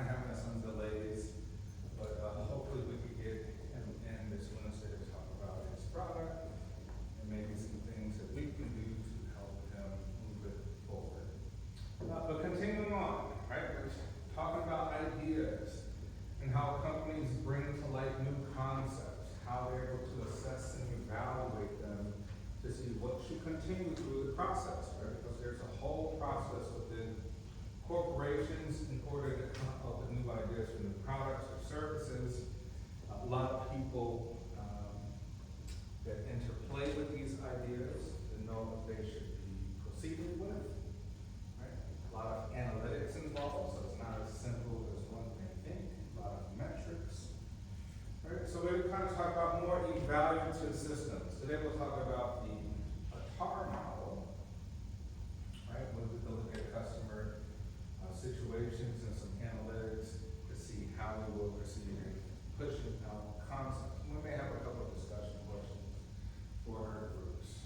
of having some delays, but hopefully we can get him in this Wednesday to talk about his product and maybe some things that we can do to help him move it forward. But continuing on, right, we're talking about ideas and how companies bring to light new concepts, how they're able to assess and evaluate them to see what should continue through the process, right? Because there's a whole process within corporations in order to come up with new ideas for new products or services. A lot of people that interplay with these ideas to know what they should be proceeding with, right? A lot of analytics involved, so it's not as simple as one may think. A lot of metrics, right? So we're kind of talk about more evaluative systems. Today we'll talk about the ATAR model, right? We'll look at customer situations and some analytics to see how we will proceed in pushing out concepts. We may have a couple of discussion questions for our groups.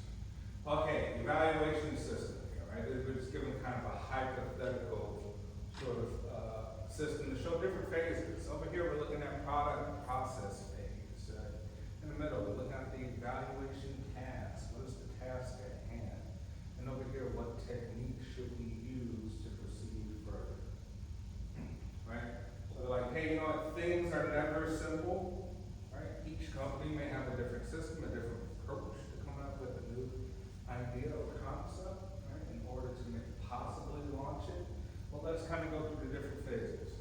Okay, evaluation system here, right? We're just giving kind of a hypothetical sort of system to show different phases. Over here, we're looking at product process phase. In the middle, we're looking at the evaluation task. What is the task at hand? And over here, what technique should we use to proceed further? Right? So like, hey, you know what? Things are never simple. Right? Each company may have a different system, a different approach to come up with a new idea or concept, right? In order to possibly launch it. Well, let's kind of go through the different phases.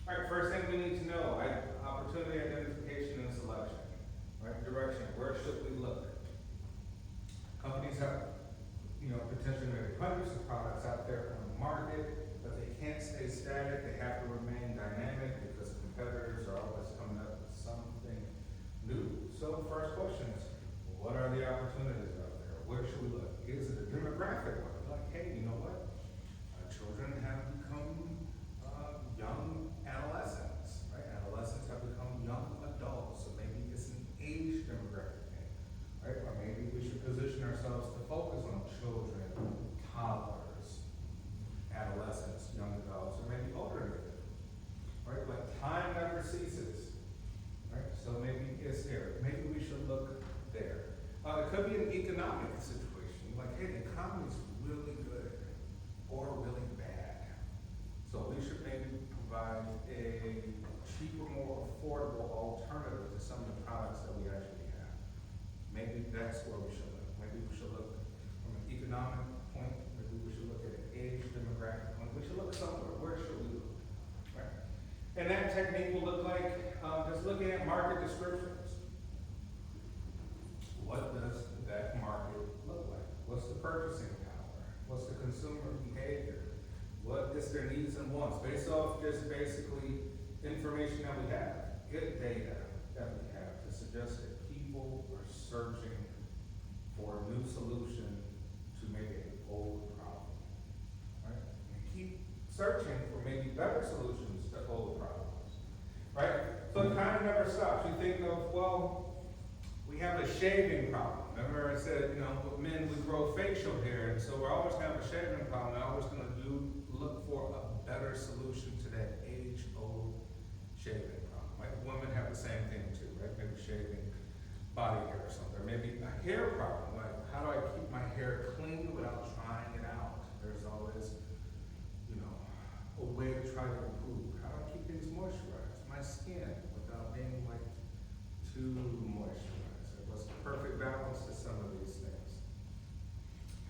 All right, first thing we need to know, right? Opportunity identification and selection. Right? Direction, where should we look? Companies have, potentially maybe hundreds of products out there on the market, but they can't stay static. They have to remain dynamic because competitors are always coming up with something new. So the first question is, what are the opportunities out there? Where should we look? Is it a demographic one? Like, hey, you know what? Children have become young adolescents, right? Adolescents have become young adults, so maybe it's an age demographic thing, right? Or maybe we should position ourselves to focus on children, toddlers, adolescents, young adults, or maybe older individuals, right? But time never ceases, right? So maybe it's there. Maybe we should look there. It could be an economic situation, like, hey, the economy's really good or really bad. So we should maybe provide a cheaper, more affordable alternative to some of the products that we actually have. Maybe that's where we should look. Maybe we should look from an economic point. Maybe we should look at an age demographic point. We should look somewhere. Where should we look? Right? And that technique will look like just looking at market descriptions. What does that market look like? What's the purchasing power? What's the consumer behavior? What is their needs and wants? Based off just basically information that we have, good data that we have to suggest that people are searching for a new solution to maybe an old problem, right? And keep searching for maybe better solutions to old problems, right? So it kind of never stops. You think of, well, we have a shaving problem. Remember I said, with men, we grow facial hair, and so we're always gonna have a shaving problem. We're always gonna look for a better solution to that age-old shaving problem, right? Women have the same thing too, right? Maybe shaving body hair or something. Or maybe a hair problem, like how do I keep my hair clean without drying it out? There's always, a way to try to improve. How do I keep things moisturized? My skin without being like too moisturized. What's the perfect balance to some of these things?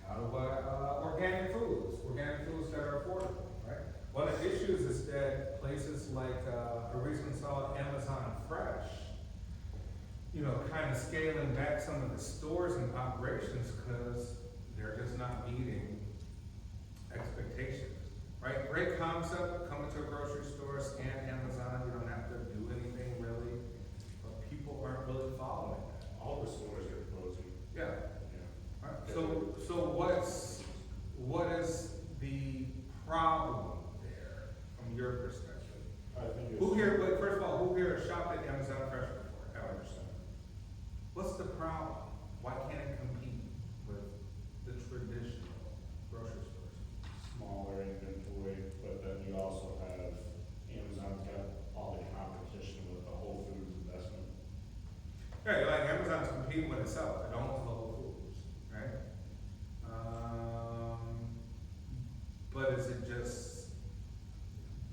How do I, organic foods that are affordable, right? One of the issues is that places like, a recent saw Amazon Fresh, kind of scaling back some of the stores and operations because they're just not meeting expectations, right? Great concept, come into a grocery store, scan Amazon, you don't have to do anything really, but people aren't really following that. All the stores are closing. Yeah. Yeah. Right. So what is the problem there from your perspective? I think it's. First of all, who here has shopped at Amazon Fresh before? 100%. What's the problem? Why can't it compete with the traditional grocery stores? Smaller inventory, but then you also have itself, it owns Whole Foods, right? But is it just,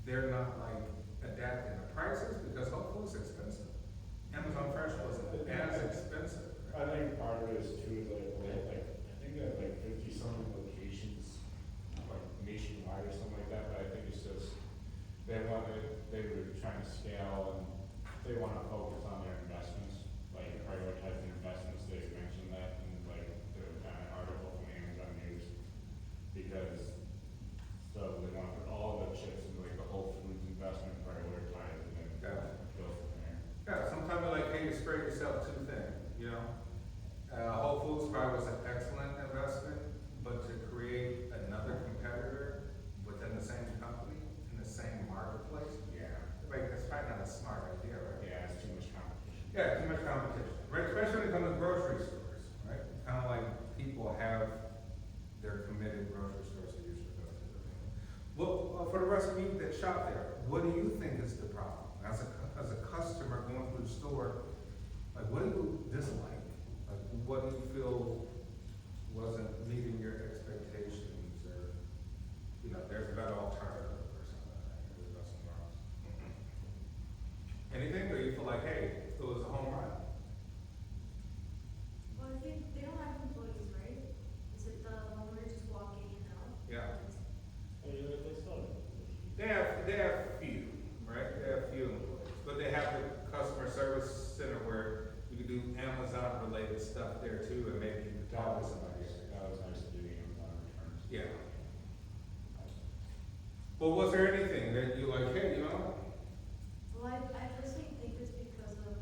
they're not like adapting the prices because Whole Foods is expensive. Amazon Fresh wasn't as expensive. I think part of it is too, is like, they have like, I think they have like 50-something locations, like nationwide or something like that, but I think it's just, they were trying to scale and they wanna focus on their investments, like prioritizing investments, they mentioned that in like the kind of article from Amazon News. Because, so they wanna put all the chips into like the Whole Foods investment prioritized and then Yeah. go from there. Yeah, sometimes they're like, hey, you spread yourself too thin, you know? Whole Foods probably was an excellent investment, but to create another competitor within the same company, in the same marketplace, Yeah, like, that's probably not a smart idea, right? yeah, it's too much competition. Yeah, too much competition, right? Especially when it comes to grocery stores, right? Kind of like people have their committed grocery stores they usually go to. Well, for the rest of you that shop there, what do you think is the problem? As a customer going through the store, like, what do you dislike? Like, what do you feel wasn't meeting your expectations, or, you know, there's a better alternative or something like that, or go somewhere else? Anything, or you feel like, hey, it was a home run? Well, I think they don't have employees, right? Is it the one where you're just walking in and out? Yeah. Oh, yeah, they still. They have few, right? They have few employees, but they have the customer service center where you can do Amazon related stuff there too, and maybe you can talk to somebody. That was nice to do the Amazon returns. Yeah. Well, was there anything that you like, hey, you know? Well, I personally think it's because of,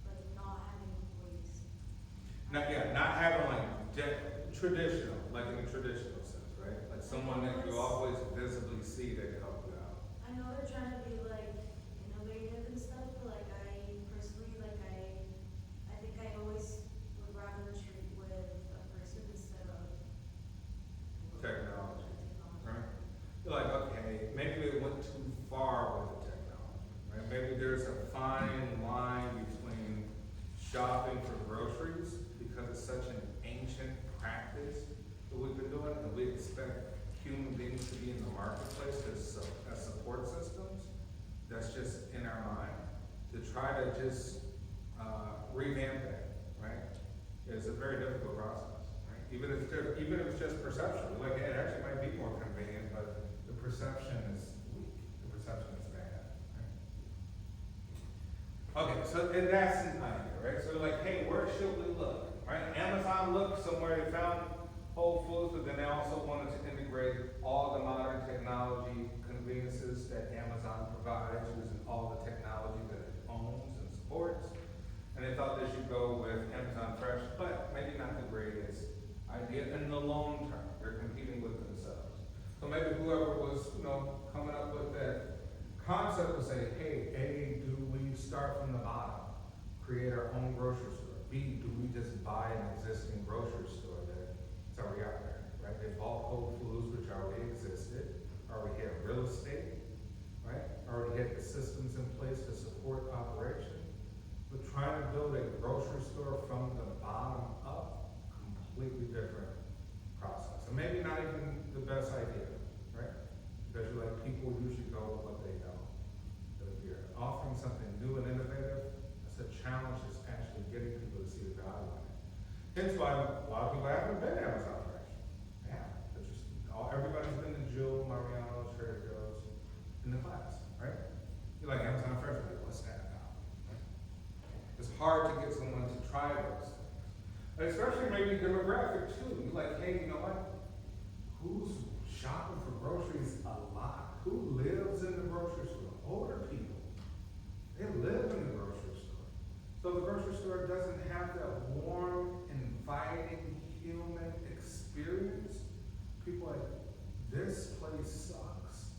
like, not having employees. Not having like traditional, like in a traditional sense, right? Like someone that you always visibly see that can help you out. I know they're trying to be, like, innovative and stuff, but, like, I personally, like, I think I always would rather treat with a person instead of Technology, technology. right? You're like, okay, maybe they went too far with the technology, right? Maybe there's a fine line between shopping for groceries, because it's such an ancient practice that we've been doing, and we expect human beings to be in the marketplace as support systems. That's just in our mind. To try to just revamp that, right? It's a very difficult process, right? Even if it's just perception, like, hey, it actually might be more convenient, but the perception is weak, the perception is bad, right? Okay, so and that's an idea, right? So like, hey, where should we look, right? Amazon looked somewhere, they found Whole Foods, but then they also wanted to integrate all the modern technology conveniences that Amazon provides, using all the technology that it owns and supports. And they thought they should go with Amazon Fresh, but maybe not the greatest idea in the long term. They're competing with themselves. So maybe whoever was, you know, coming up with that concept would say, hey, A, do we start from the bottom, create our own grocery store? B, do we just buy an existing grocery store that's already out there, right? They bought Whole Foods, which already existed, already had real estate, right? Already had the systems in place to support operation. But trying to build a grocery store from the bottom up, completely different process. And maybe not even the best idea, right? Because you're like, people usually go with what they know. But if you're offering something new and innovative, that's a challenge, is actually getting people to see the value in it. Hence why a lot of people haven't been Amazon Fresh. Yeah, it's just, everybody's been to Jill, Mariano's, Trader Joe's in the class, right? You're like, Amazon Fresh, like, what's that about? It's hard to get someone to try those things. And especially maybe demographic too. You're like, hey, you know what? Who's shopping for groceries a lot? Who lives in the grocery store? Older people. They live in the grocery store. So the grocery store doesn't have that warm, inviting, human experience. People are like, this place sucks.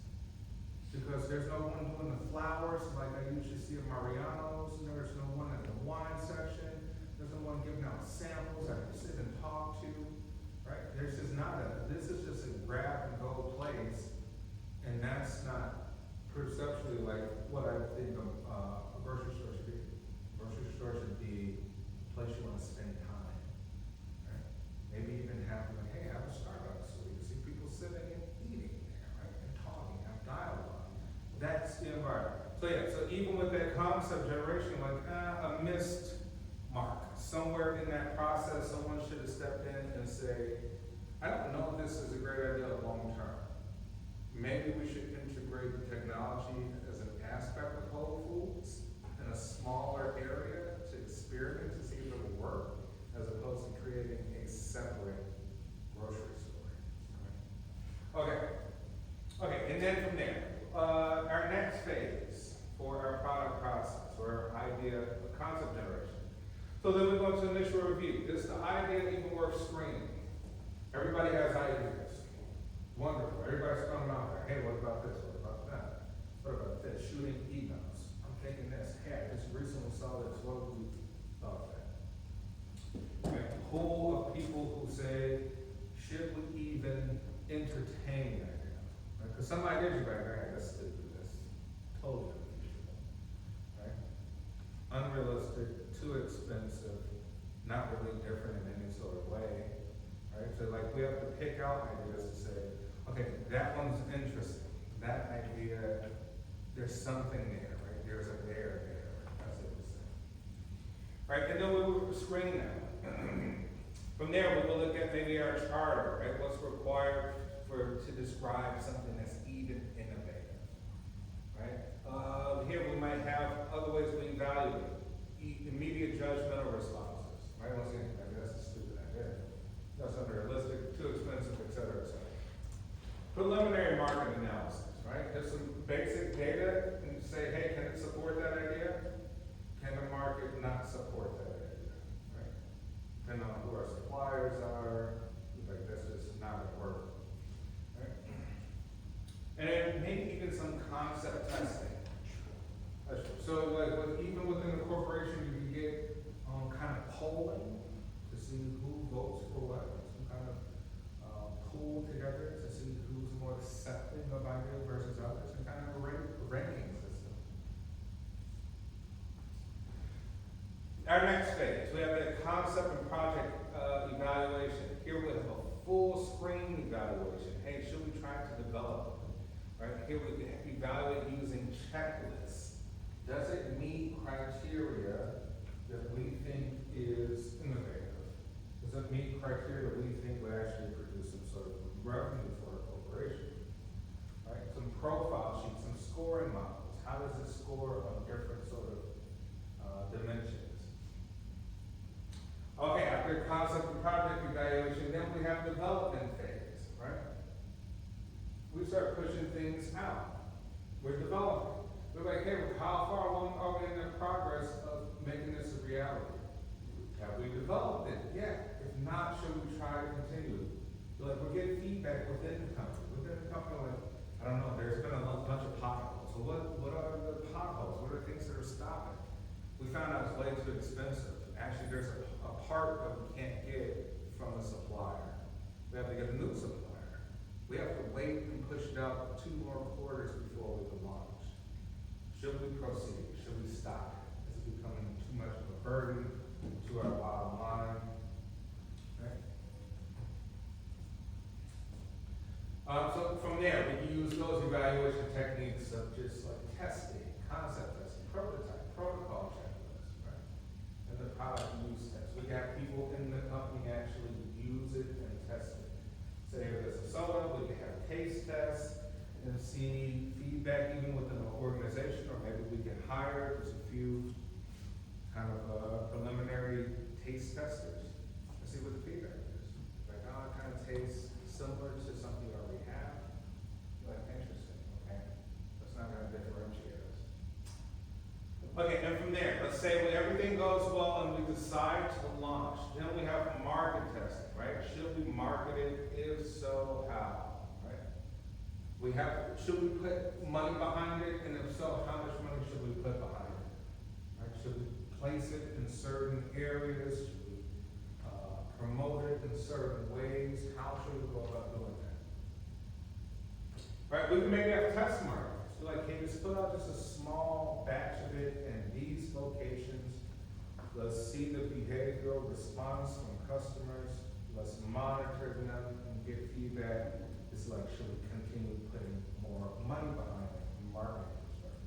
Because there's no one doing the flowers like I usually see at Mariano's. There's no one in the wine section. There's no one giving out samples I can sit and talk to, right? There's just not this is just a grab and go place. And that's not perceptually like what I think a grocery store should be. A grocery store should be a place you want to spend time. the environment. So yeah, so even with that concept generation, like, a missed mark. Somewhere in that process, someone should have stepped in and say, I don't know if this is a great idea long term. Maybe we should integrate the technology as an aspect of Whole Foods in a smaller area to experiment to see if it will work, as opposed to creating a separate grocery store. Okay, and then from there, our next phase for our product process, or idea, concept generation. So then we go to initial review. Is the idea even worth screening? Everybody has ideas. Wonderful. Everybody's coming out there. Hey, what about this? What about that? What about this? Shooting emails. I'm thinking this. Hey, I just recently saw this. What would you thought of that? We have a pool of people who say, should we even entertain that idea? Right? Because some ideas are like, hey, that's stupid. That's totally unfeasible. Right? Unrealistic, too expensive, not really different in any sort of way. Right? So like we have to pick out ideas to say, okay, that one's interesting. That idea, there's something there, right? There's a there, as it would say. Right, and then we will screen that. From there, we will look at maybe our charter, right? What's required to describe something that's even innovative, right? Here we might have other ways we evaluate immediate judgmental responses, right? Once again, maybe that's a stupid idea. That's unrealistic, too expensive, et cetera, et cetera. Preliminary market analysis, right? There's some basic data and say, hey, can it support that idea? Can the market not support that idea, right? Depending on who our suppliers are, like that's just not gonna work, right? And then maybe even some concept testing. So like even within the corporation, you can get kind of polling to see who votes for what, some kind of pool together to see who's more accepting of ideas versus others, and kind of a ranking system. Our next phase, we have the concept and project evaluation. Here we have a full screen evaluation. Hey, should we try to develop it? Right? Here we evaluate using checklists. Does it meet criteria that we think is innovative? Does it meet criteria that we think would actually produce some sort of revenue for a corporation? Right? Some profile sheets, some scoring models. How does it score on different sort of dimensions? Okay, after concept and project evaluation, then we have development phase, right? We start pushing things out. We're developing. We're like, hey, how far along are we in the progress of making this a reality? Have we developed it? Yeah. If not, should we try to continue? Like, we're getting feedback within the company. Within the company, like, I don't know, there's been a bunch of potholes. So what are the potholes? What are things that are stopping? We found out it's way too expensive. Actually, there's a part that we can't get from the supplier. We have to get a new supplier. We have to wait and push it out 2 more quarters before we can launch. Should we proceed? Should we stop it? Is it becoming too much of a burden to our bottom line? Right? So from there, we can use those evaluation techniques of just like testing, concept testing, prototype, protocol checklists, right? And the product use test. We got people in the company actually use it and test it. Say if it's a soda, we can have taste tests and see feedback even within the organization, or maybe we can hire just a few kind of preliminary taste testers and see what the feedback is. Like, oh, it kind of tastes similar to something we already have. You're like, interesting, okay? That's not gonna differentiate us. Okay, and from there, let's say when everything goes well and we decide to launch, then we have market testing, right? Should we market it? If so, how? Should we put money behind it, and if so, how much money should we put behind it? Right? Should we place it in certain areas? Should we promote it in certain ways? How should we go about doing that? Right? We can maybe have test markets. So like, hey, just put out just a small batch of it in these locations. Let's see the behavioral response from customers. Let's monitor them and get feedback. It's like, should we continue putting more money behind it from a marketing perspective?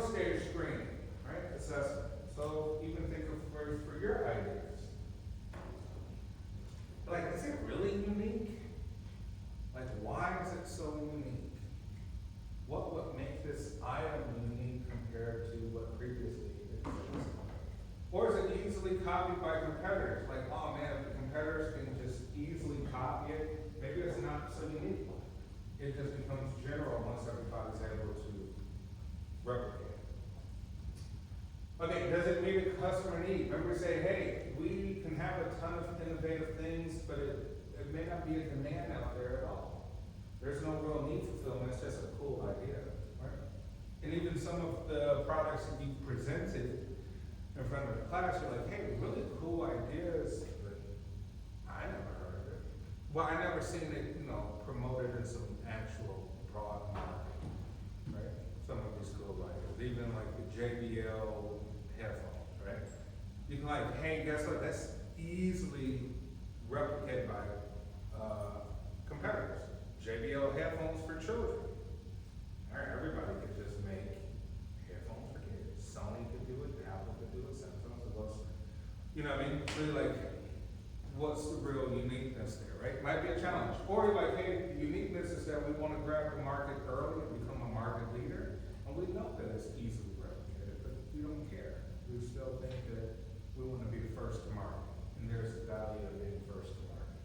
stage screening, right, assessment. So even think of for your ideas. Like, is it really unique? Like, why is it so unique? What would make this item unique compared to what previously existed? Or is it easily copied by competitors? Like, oh man, if the competitors can just easily copy it, maybe it's not so unique. It just becomes general once everybody's able to replicate it. Okay, does it meet a customer need? Remember we say, hey, we can have a ton of innovative things, but it may not be a demand out there at all. There's no real need for film, it's just a cool idea, right? And even some of the products that you presented in front of the class, you're like, hey, really cool ideas, but I never heard of it. Well, I never seen it, promoted in some actual broad market, right? Some of these cool ideas, even like the JBL headphones, right? You can like, hey, guess what? That's easily replicated by competitors. JBL headphones for children. All right, everybody could just make headphones for kids. Sony could do it, Apple could do it, Samsung. So what's, really like, what's the real uniqueness there, right? Might be a challenge. Or you're like, hey, the uniqueness is that we want to grab the market early and become a market leader. And we know that it's easily replicated, but we don't care. We still think that we want to be the first to market. And there's the value of being first to market.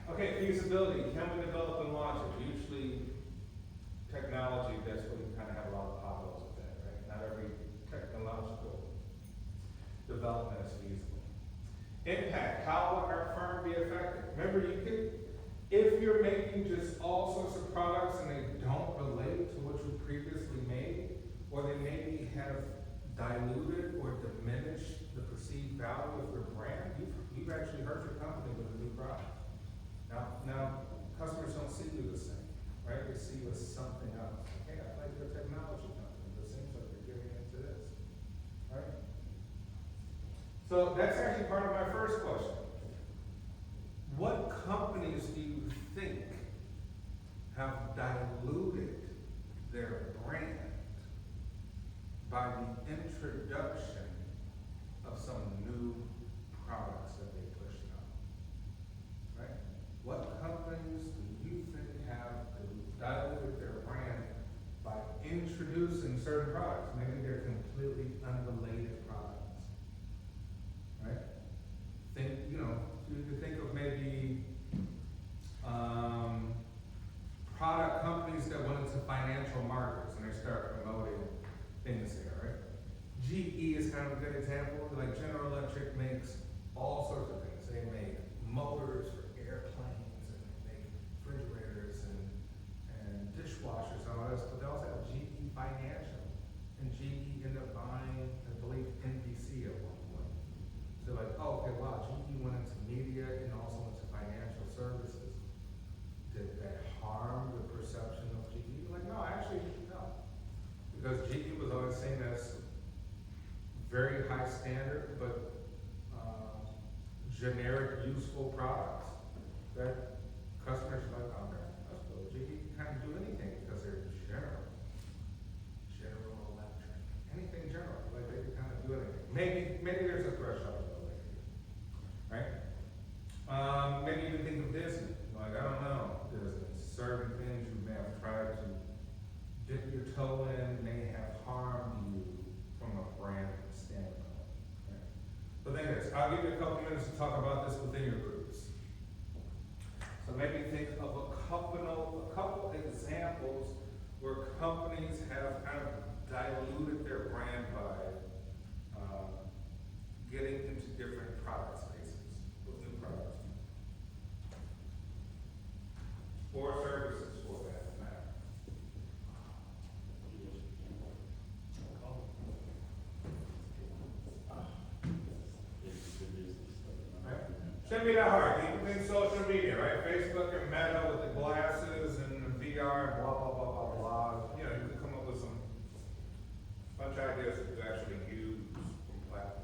Okay, feasibility. Can we develop and launch it? Usually, technology, that's where you kind of have a lot of potholes with that, right? Not every technological development is feasible. Impact. How will our firm be effective? Remember, if you're making just all sorts of products and they don't relate to what you previously made, or they maybe have diluted or diminished the perceived value of your brand, you've actually hurt your company with a new product. Now, customers don't see you the same, right? They see you as something else. Hey, I like your technology company, but it seems like you're giving into this, right? So that's actually part of my first question. What companies do you think have diluted their brand by the introduction of some new products that they pushed out? Right? What companies do you think have diluted their brand by introducing certain products? Maybe they're completely unrelated products. Right? You could think of maybe product companies that went into financial markets and they start promoting things there, right? GE is kind of a good example. Like General Electric makes all sorts of things. They make motors for airplanes and they make refrigerators and dishwashers and all this, but they also have GE Financial. And GE ended up buying, I believe, NBC at one point. So like, oh, okay, wow, GE went into media and also into financial services. Did that harm the perception of GE? Like, no, actually, no. Because GE was always seen as very high standard, but generic, useful products that customers are like, okay, that's cool. GE can kind of do anything because they're general. General Electric. Anything general. Like, they can kind of do anything. Maybe there's a threshold though, like, right? Maybe even think of Disney. Like, I don't know, Disney. Certain things you may have tried to dip your toe in may have harmed you from a brand standpoint. Right? So think of this. I'll give you a couple minutes to talk about this within your groups. So maybe think of a couple examples where companies have kind of diluted their brand by getting into different product spaces with new products. Or services for that matter. Right? Shouldn't be that hard. You can think social media, right? Facebook and Meta with the glasses and the VR and blah, blah, blah, blah, blah. You can come up with some bunch of ideas that you actually use from platforms.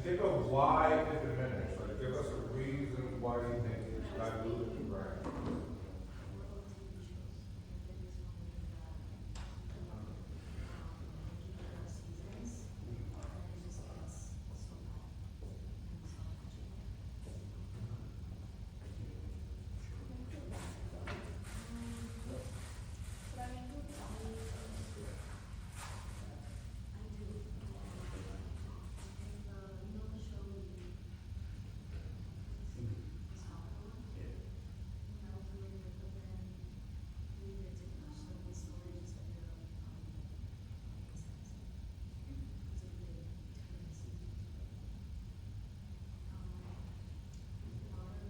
think of why it diminished, like, give us a reason why you think it's diluted the brand. Little TV shows, the biggest one being making it up seasons, and it just gets so bad. And so, I do. I think you know the show it's not the one? That was really good, but then we did too much, so the story just ended up, making sense. It's a good 10 seasons, but, Laura,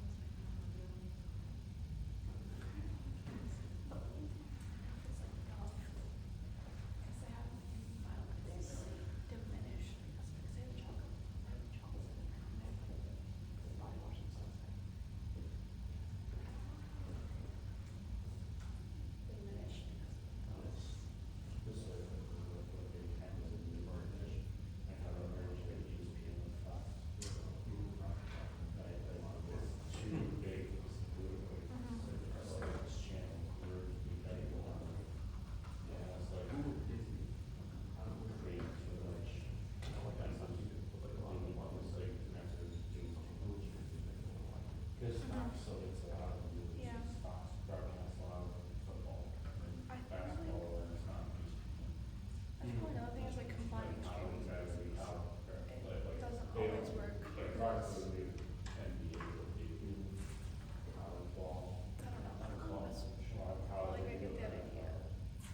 Because Fox, so it's a lot of movies, it's Fox broadcasts a lot of football and basketball, and it's not just. That's probably another thing is like combining College, streaming. as we call it, like, doesn't they always don't- work. Like, Fox will do NBA, but they do college ball. I don't know, Not for ball, Columbus. a lot of college. Like, I they get do that like, idea.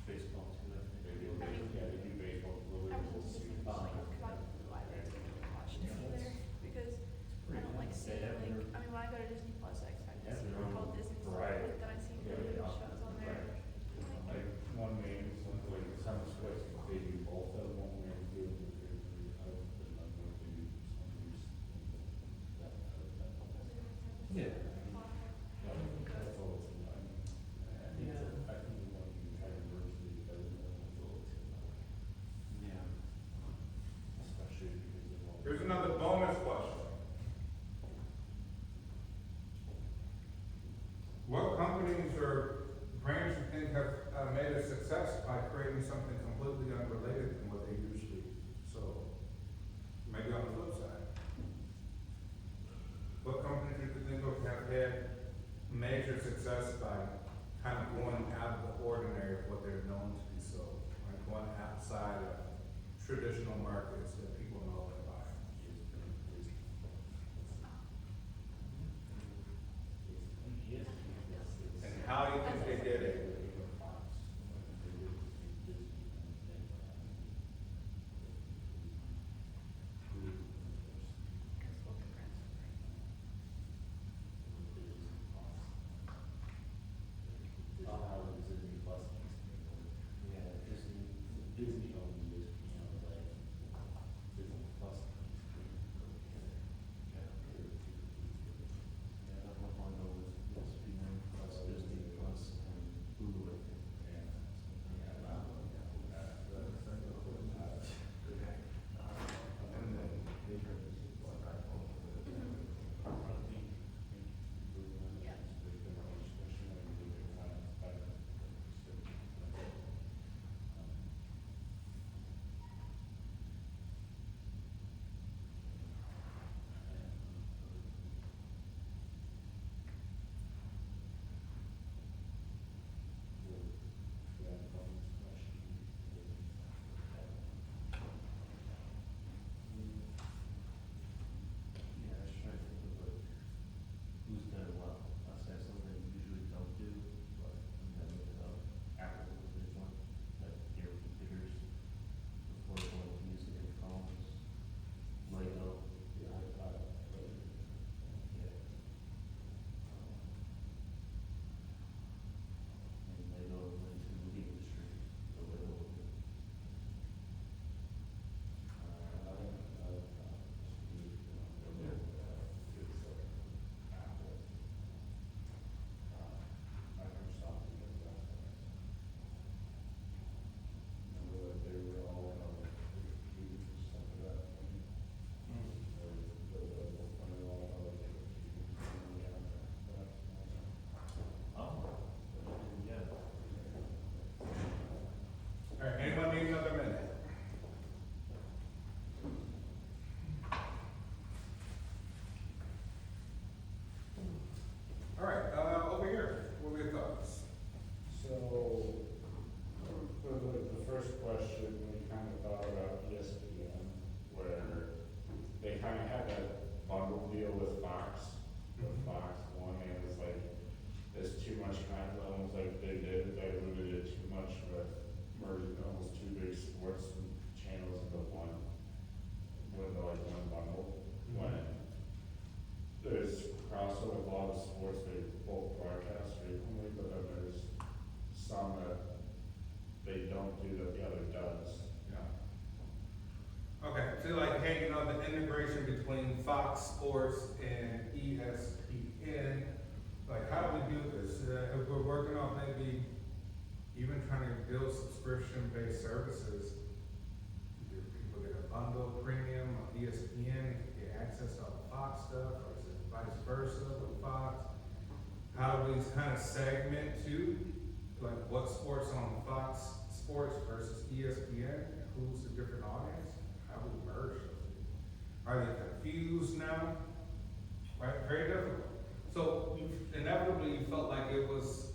Baseball too, I think. They do, I mean, yeah, they do baseball, Blue I Jays, was just see. thinking, like, combine with the live, it's gonna be watched over there, because I don't like seeing, like, I mean, when I go to Disney Plus, I expect to see like all Disney stuff, Variety. like, that I see Yeah, really good yeah. shows on there. Like, Like, one man, like, summer splits, they do both of them, one man do it, and they do it, and another one they do some use. Yeah. That's all it's about. I think the one you try to merge the other one, it's a little too much. Yeah. Especially because of all. Here's another bonus question. What companies or brands you think have made a success by creating something completely unrelated than what they usually sold? Maybe on the flip side. What companies you could think of have had major success by kind of going out of the ordinary of what they're known to be sold? Like going outside of traditional markets that people know and buy. And how do you think they did it? because local brands are great. Disney Plus makes me work. Yeah, Disney owns this, you know, like, Disney Plus makes me go together. Yeah, that's what I know is ESPN plus Disney plus and Hulu hey, the integration between Fox Sports and ESPN, like, how do we do this? If we're working on maybe even trying to build subscription-based services, do people get a bundle premium on ESPN, get access to all the Fox stuff, or is it vice versa with Fox? How do we kind of segment too, like what sports on Fox Sports versus ESPN, and who's the different audience? How do we merge those two? Are they confused now? Right, very difficult. So inevitably you felt like it was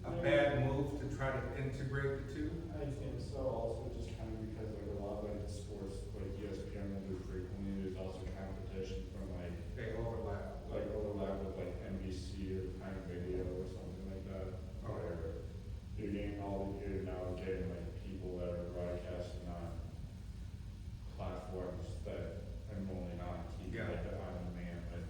a bad move to try to integrate the two? I think so, also just kind of because like a lot of like the sports, like ESPN will do frequently, there's also competition from like, They overlap. with like NBC or Prime Video or something like that. Okay. Where you're now getting like people that are broadcasting on platforms that are normally not on TV, Yeah. like the on demand, but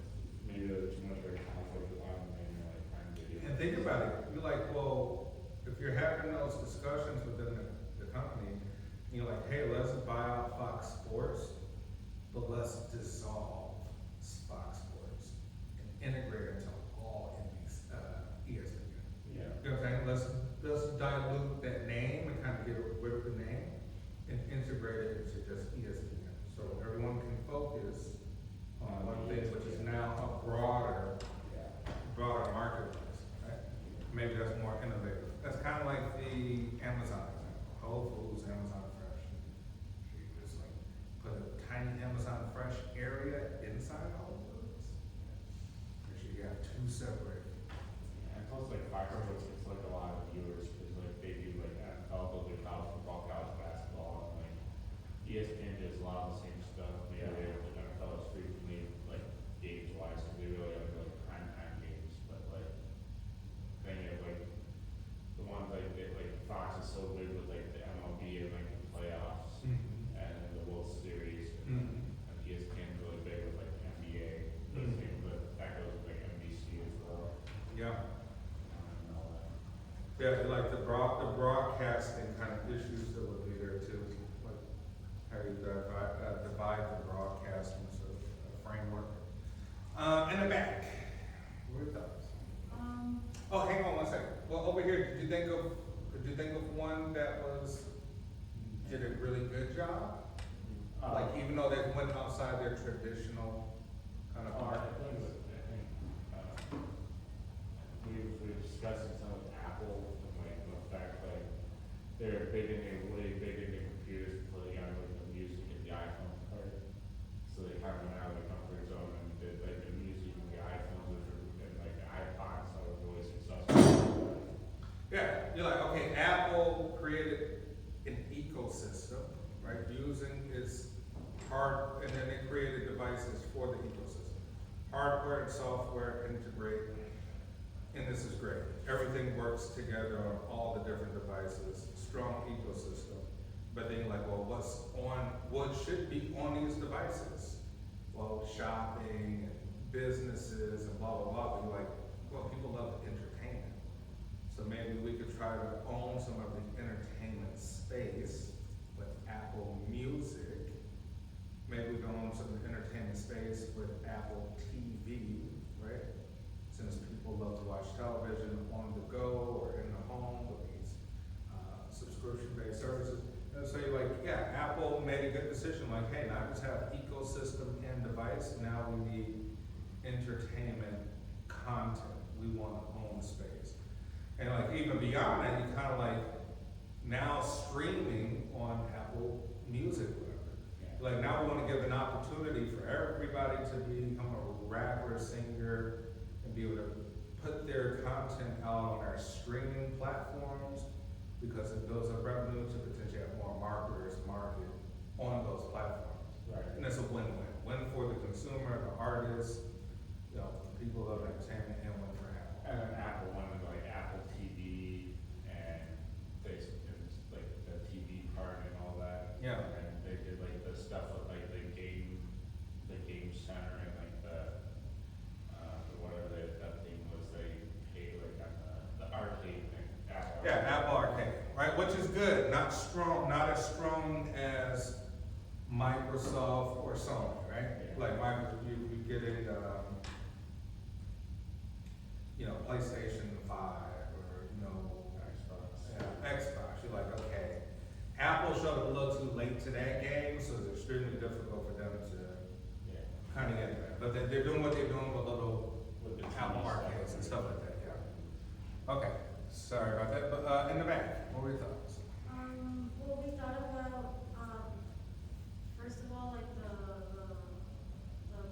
maybe there's too much of a conflict with on demand, like Prime Video. And think about it, you're like, well, if you're having those discussions within the company, you're like, hey, let's buy out Fox Sports, but let's dissolve Fox Sports and integrate it into all ESPN. Yeah. You know what I'm saying? Let's dilute that name and kind of get rid of the name and integrate it into just ESPN. So everyone can focus on one thing, which is now a broader marketplace, right? Maybe that's more innovative. That's kind of like the Amazon example. Whole Foods, Amazon Fresh. You just like put a tiny Amazon Fresh area inside Whole Foods. Make sure you have two separate. And plus like Fox Sports gets like a lot of viewers, because like they do like NFL, they'll do college football, college basketball, and like ESPN does a lot of the same stuff. Maybe they have like NFL is frequently like games wise, because they really have like prime time games, but like then you have like the ones like Fox is so big with like the MLB and like the playoffs Mm-hmm. and then the World Series, and ESPN's really big with like NBA, but that goes with like NBC as well. Yeah. And all that. Yeah, like the broadcasting kind of issues that would be there too, like how you divide the broadcasting sort of framework. In the back, what are your thoughts? Oh, hang on one second. Well, over here, did you think of one that did a really good job? Like even though they went outside their traditional kind of marketplace? We've discussed it some with Apple, and like the fact like they're way big into computers before they got into the music and the iPhone part. So they kind of went out of their comfort zone and did like the music and the iPhones and like the iPods that were really successful. Yeah, you're like, okay, Apple created an ecosystem, right, using its and then they created devices for the ecosystem. Hardware and software integrate, and this is great. Everything works together on all the different devices, strong ecosystem. But then you're like, well, what should be on these devices? Well, shopping and businesses and blah, blah, blah. But you're like, well, people love entertainment. So maybe we could try to own some of the entertainment space with Apple Music. Maybe we can own some of the entertainment space with Apple TV, right? Since people love to watch television on the go or in the home with these subscription-based services. And so you're like, yeah, Apple made a good decision, like, hey, not just have ecosystem and device, now we need entertainment content. We want to own space. And like even beyond that, you kind of like now streaming on Apple Music, whatever. Like now we want to give an opportunity for everybody to become a rapper, singer, and be able to put their content out on our streaming platforms because it builds up revenue to potentially have more marketers market on those platforms. Right. And it's a win-win. Win for the consumer, the artist, people love entertainment, and win for Apple. And then Apple wanted like Apple TV and they, like the TV part and all that. Yeah. And they did like the stuff with like the game center and like whatever that thing was, they paid like on the arcade thing. Apple. Yeah, Apple Arcade, right? Which is good, not as strong as Microsoft or Sony, right? Yeah. Like you getting, you know, PlayStation 5 or, you know, Xbox, you're like, okay. Apple showed up a little too late to that game, so it's extremely difficult for them to Yeah. kind of get that. But they're doing what they're doing with little With the Apple TV stuff. arcades and stuff like that, yeah. Okay, sorry about that, but, in the back, what were your thoughts? Well, we thought about, first of all, like the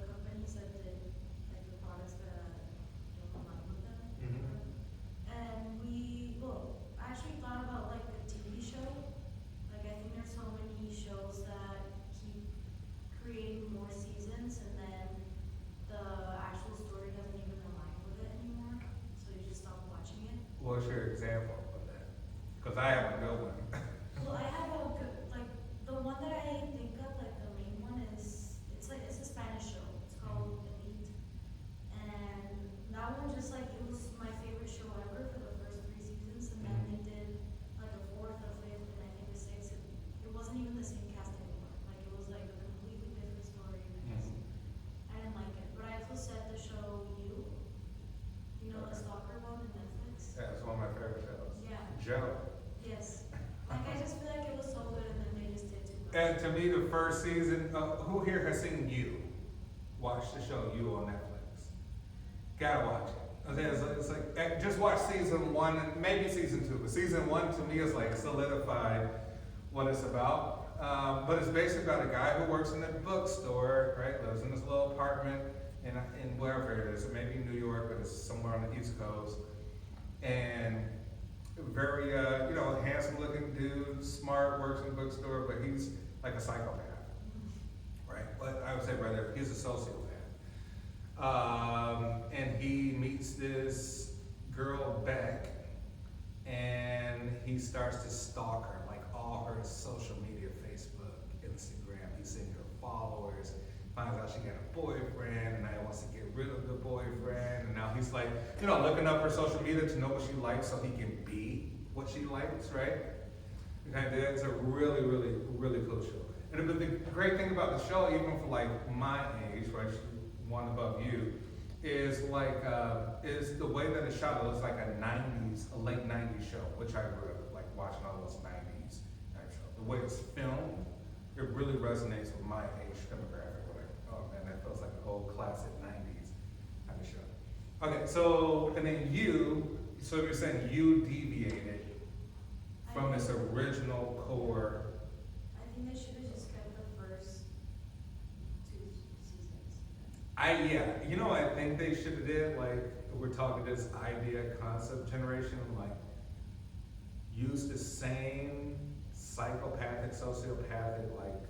companies that did, like the products that don't align with them. Mhm. And well, I actually thought about like a TV show. Like, I think there's so many shows that keep creating more seasons and then the actual story doesn't even align with it anymore, so you just stop watching it. What's your example of that? Cause I have a good one. Well, I have a good, like, the one that I think of, like, the main one is, it's a Spanish show, it's called Elite. And that one just, like, it was my favorite show ever for the first 3 seasons, and then they did, like, a 4th, a 5th, and I think a 6th, and it wasn't even the same cast anymore, like, it was, like, a completely different story, and I didn't like it. But I also said the show you know, the Okay. stalker one on Netflix? Yeah, it's one of my favorite shows. Yeah. Joe. Yes. Like, I just feel like it was so good, and then they just did too much. And to me, the first season, who here has seen You? Watch the show You on Netflix. Gotta watch it. Okay, it's like, just watch season 1, and maybe season 2, but season 1 to me is like solidified what it's about. But it's basically about a guy who works in a bookstore, right? Lives in this little apartment in wherever it is, maybe New York, but it's somewhere on the East Coast. And very, you know, handsome looking dude, smart, works in a bookstore, but he's like a psychopath, right? But I would say rather, he's a sociopath. And he meets this girl, Beck, and he starts to stalk her, like all her social media, Facebook, Instagram. He's seeing her followers, finds out she got a boyfriend, and now he wants to get rid of the boyfriend, and now he's like, you know, looking up her social media to know what she likes so he can be what she likes, right? And it's a really, really, really cool show. And the great thing about the show, even for like my age, right, one above you, is like, is the way that it's shot. It looks like a late 90s show, which I grew up like watching all those 90s type shows. The way it's filmed, it really resonates with my age demographic. We're like, oh man, that feels like an old classic 90s kind of show. Okay, so, and then so you're saying you deviated from this original core. I think they should have just kept the first 2 seasons. Yeah, you know, I think they should have did, like, we're talking this idea concept generation, like, use the same psychopathic, sociopathic, like,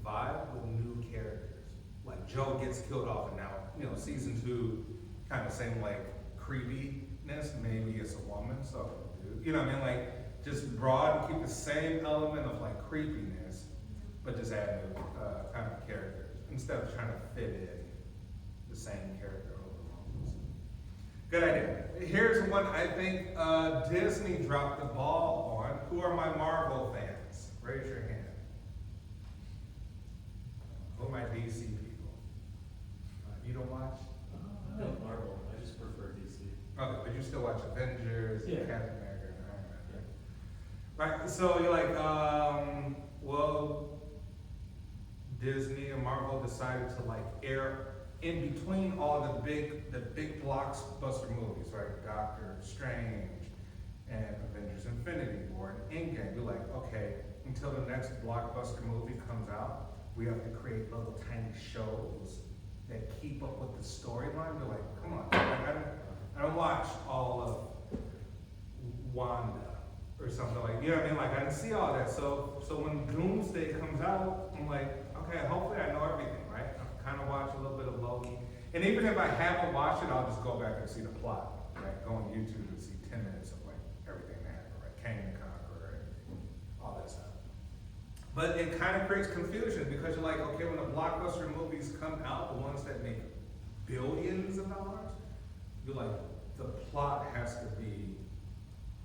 vibe with new characters. Like, Joe gets killed off, and now, you know, season 2, kind of same, like, creepiness, maybe it's a woman, so, you know what I mean, like, just broad, keep the same element of, like, creepiness, but just add new, kind of characters, instead of trying to fit in the same character over. Good idea. Here's one I think Disney dropped the ball on. Who are my Marvel fans? Raise your hand. Who are my DC people? You don't watch? I don't Marvel, I just prefer DC. Okay, but you still watch Avengers, Yeah. Captain America, and Iron Man. Right, so you're like, well, Disney and Marvel decided to like air in between all the big blockbuster movies, right? Doctor Strange and Avengers Infinity War and Endgame. You're like, okay, until the next blockbuster movie comes out, we have to create little tiny shows that keep up with the storyline. You're like, come on, I don't watch all of Wanda or something like, you know what I mean? Like, I didn't see all that. So when Doomsday comes out, I'm like, okay, hopefully I know everything, right? I kind of watch a little bit of Loki. And even if I haven't watched it, I'll just go back and see the plot, right? Go on YouTube and see 10 minutes of like everything that happened, right? Kang the Conqueror, right? All that stuff. But it kind of creates confusion because you're like, okay, when the blockbuster movies come out, the ones that make billions of dollars, you're like, the plot has to be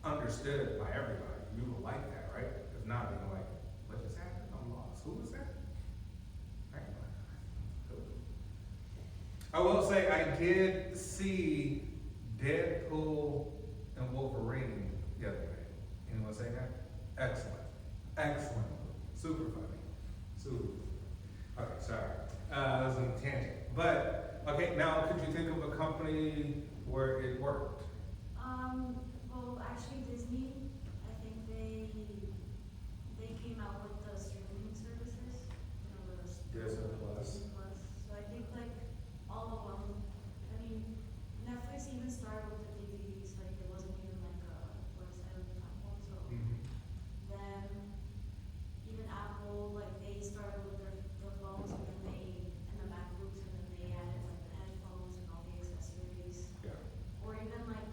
understood by everybody. You will like that, right? If not, you're like, what just happened? I'm lost. Who was that? I will say, I did see Deadpool and Wolverine the other day. Anyone say that? Excellent. Excellent. Super funny. Super. Okay, sorry. That was a tangent. But, okay, now could you think of a company where it worked? Well, actually Disney, I think they came out with the streaming services, you know, Disney Plus. Disney Plus. So I think like all of them, I mean, Netflix even started with the DVDs, like it wasn't even like a website or platform, so. Then even Apple, like they started with their phones and then and the MacBooks, and then they added like the headphones and all the accessories. Yeah. Or even like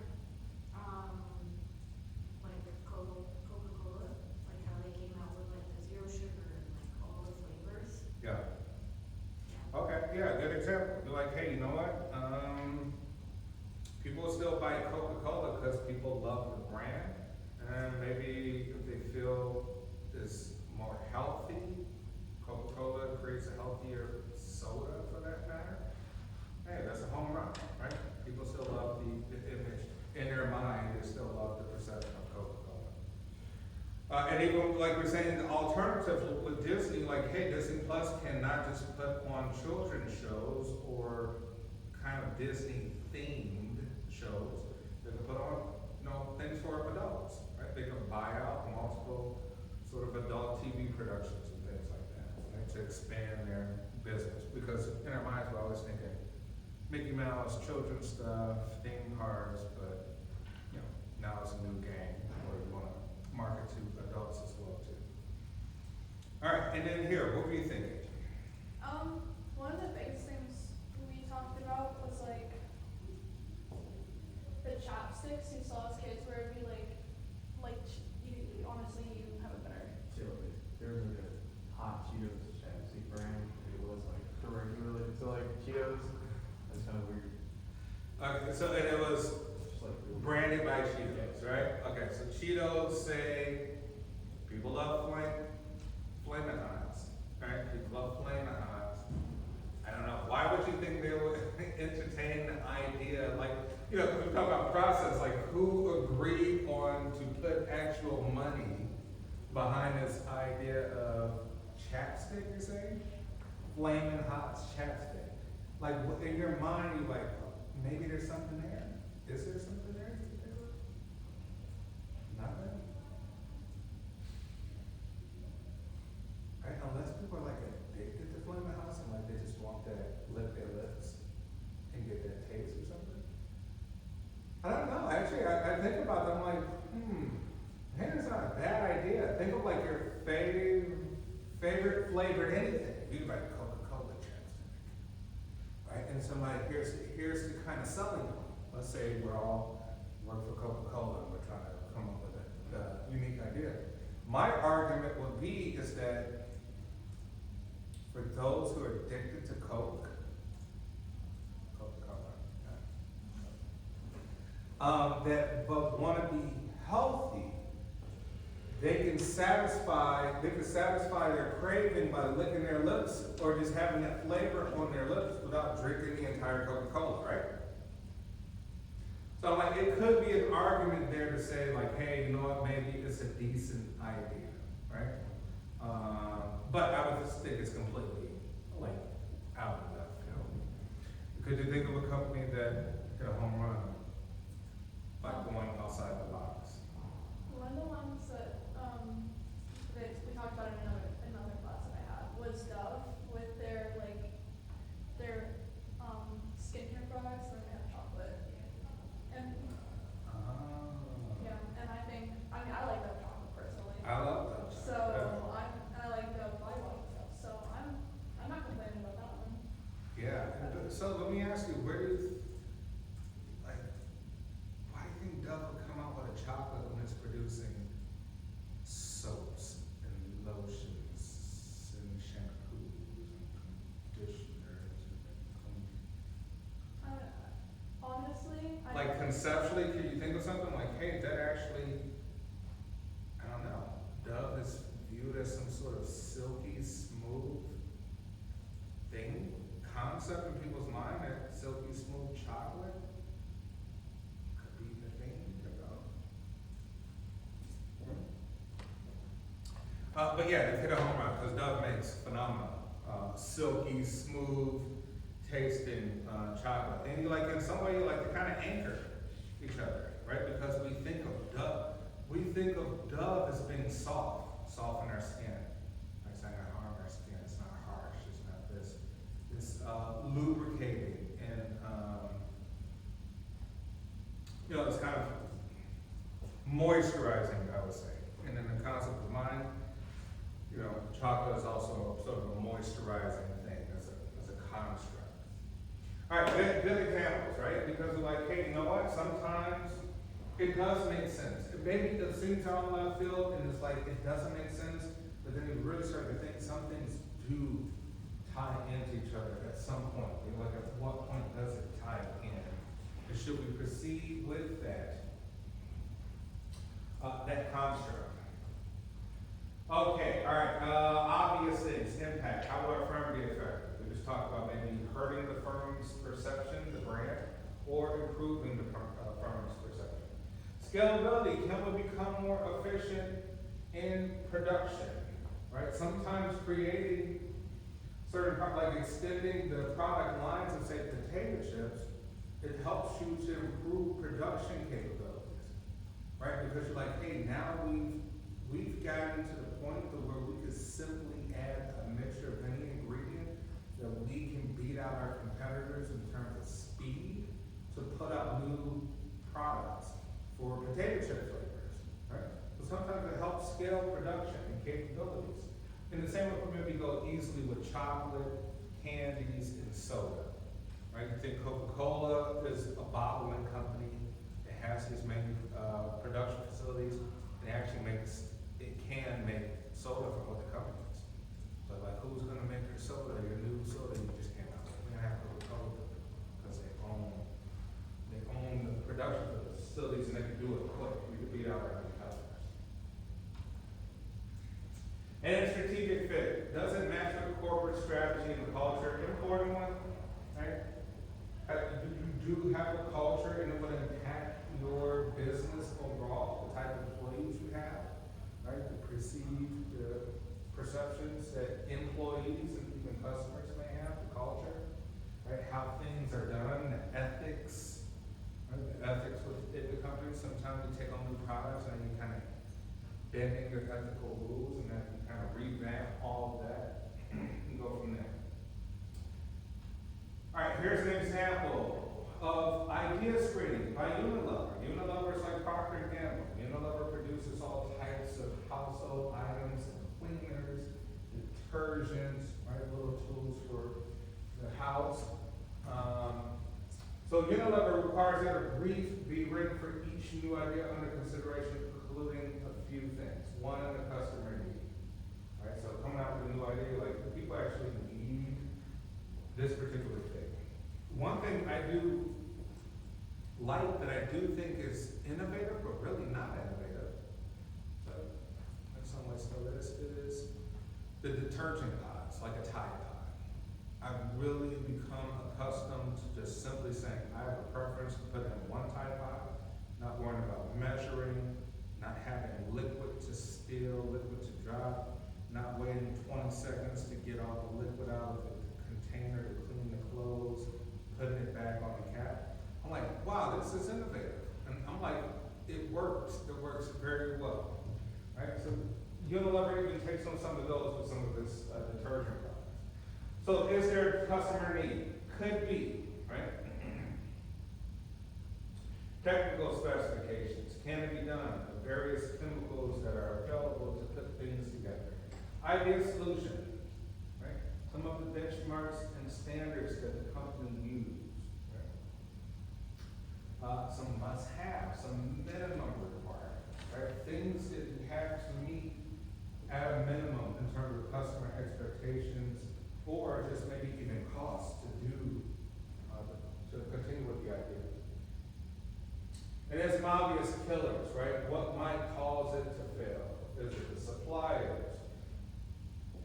Coca-Cola, like how they came out with like the zero sugar and like all the flavors. Yeah. Yeah. Okay, yeah, good example. Be like, hey, you know what? People still buy Coca-Cola because people love the brand. And maybe if they feel it's more healthy, Coca-Cola creates a healthier soda for that matter. Hey, that's a home run, right? People still love the image. In their mind, they still love the perception of Coca-Cola. And even like we're saying, the alternatives with Disney, like, hey, Disney Plus cannot just put on children's shows or kind of Disney themed shows. They can put on, things for adults, right? They can buy out multiple sort of adult TV productions and things like that, right? To expand their business. Because in our minds, we're always thinking Mickey Mouse, children's stuff, theme parks, but, now it's a new game where we wanna market to adults as well too. All right, and then here, what were you thinking? One of the biggest things we talked about was like the chopsticks you saw as kids, where it'd be you honestly you have a better. There was like a hot Cheetos chapstick brand. It was like the regular, so like Cheetos. That's kind of weird. Okay, so and it was Just like branded by Cheetos, right? Okay, so Cheetos say, people love Flamin' Hots, right? People love Flamin' Hots. I don't know, why would you think they would entertain the idea, like, we talk about process, like who agreed on to put actual money behind this idea of chapstick, you're saying? Flamin' Hots chapstick. Like, in your mind, you're like, maybe there's something there. Is there something there? Nothing? Right, unless people are like addicted to Flamin' Hots and like they just want that, lick their lips and get that taste or something. I don't know, actually, I think about them like, maybe it's not a bad idea. Think of like your favorite flavored anything. You like Coca-Cola chapstick, right? And somebody, here's the kind of selling point. Let's say we're all work for Coca-Cola and we're trying to come up with a unique idea. My argument would be is that for those who are addicted to Coca-Cola, that but want to be healthy, they can satisfy their craving by licking their lips or just having that flavor on their lips without drinking the entire Coca-Cola, right? So like it could be an argument there to say like, hey, you know what, maybe it's a decent idea, right? But I would just think it's completely like out of left field. Could you think of a company that hit a home run by going outside the box? One of the ones that we talked about in another class that I had was Dove with their skincare products that are made of chocolate. And yeah, and I like Dove chocolate personally. I love that. So I like Dove body wash stuff. So I'm not complaining about that one. Yeah, so let me ask you, why do you think Dove would come out with a chocolate when it's producing soaps and lotions and shampoos and conditioners and Honestly, like conceptually, can you think of something like, hey, that actually, I don't know, Dove is viewed as some sort of silky smooth thing, concept in people's mind that But yeah, they've hit a home run, because Dove makes phenomenal, silky, smooth tasting, chocolate. And you like, in some way, you like to kind of anchor each other, right? Because we think of Dove as being soft, soften our skin. It's not gonna harm our skin, it's not harsh, it's not this. It's lubricating and, it's kind of moisturizing, I would say. And then the concept of mine, chocolate is also sort of a moisturizing thing as a construct. All right, good examples, right? Because we're like, hey, you know what? Sometimes it does make sense. Maybe it seems out in left field and it's like, it doesn't make sense, but then you really start to think some things do tie into each other at some point. You're like, at what point does it tie in? And should we proceed with that construct? Okay, all right, obvious things, impact. How will our firm be affected? We just talked about maybe hurting the firm's perception, the brand, or improving the firm's perception. Scalability, can we become more efficient in production, right? Sometimes creating certain, like extending the product lines of, say, potato chips, it helps you to improve production capabilities, right? Because you're like, hey, now we've gotten to the point to where we could simply add a mixture of any ingredient that we can beat out our competitors in terms of speed to put out new products for potato chip flavors, right? So sometimes it helps scale production and capabilities. And the same would maybe go easily with chocolate, candies, and soda, right? You think Coca-Cola is a bottling company. It has these main production facilities. It can make soda from other companies. But like, who's gonna make your soda, your new soda you just came out with? We're gonna have Coca-Cola because they own the production facilities and they can do it quick. We can beat out our competitors. And then strategic fit. Does it match with corporate strategy and the culture? Important one, right? You do have a culture and it would impact your business overall, the type of employees you have, right? The perceptions that employees and even customers may have, the culture, right? How things are done, the ethics, right? The ethics within the company. Sometimes you take on new products and you kind of bending your ethical rules and then you kind of revamp all of that and go from there. All right, here's an example of idea screening by Unilever. Unilever is like Procter & Gamble. Unilever produces all types of household items, cleaners, detergents, right, little tools for the house. So Unilever requires that a brief be written for each new idea under consideration, including a few things. One, the customer need. Right, so coming out with a new idea, like, do people actually need this particular thing? One thing I do like that I do think is innovative, but really not innovative, but in some ways still is the detergent pods, like a Tide pod. I've really become accustomed to just simply saying, I have a preference to put in one Tide pod, not worrying about measuring, not having liquid to spill, liquid to drop, not waiting 20 seconds to get all the liquid out of the container to clean the clothes, putting it back on the cap. I'm like, wow, this is innovative. And I'm like, it works very well, right? So Unilever even takes on some of those with some of this detergent products. So is there a customer need? Could be, right? Technical specifications. Can it be done? The various chemicals that are available to put things together. Ideal solution, right? Some of the benchmarks and standards that the company uses. Some must-have, some minimum requirements, right? Things that you have to meet at a minimum in terms of customer expectations, or just maybe even cost to do, to continue with the idea. And there's some obvious killers, right? What might cause it to fail? Is it the suppliers?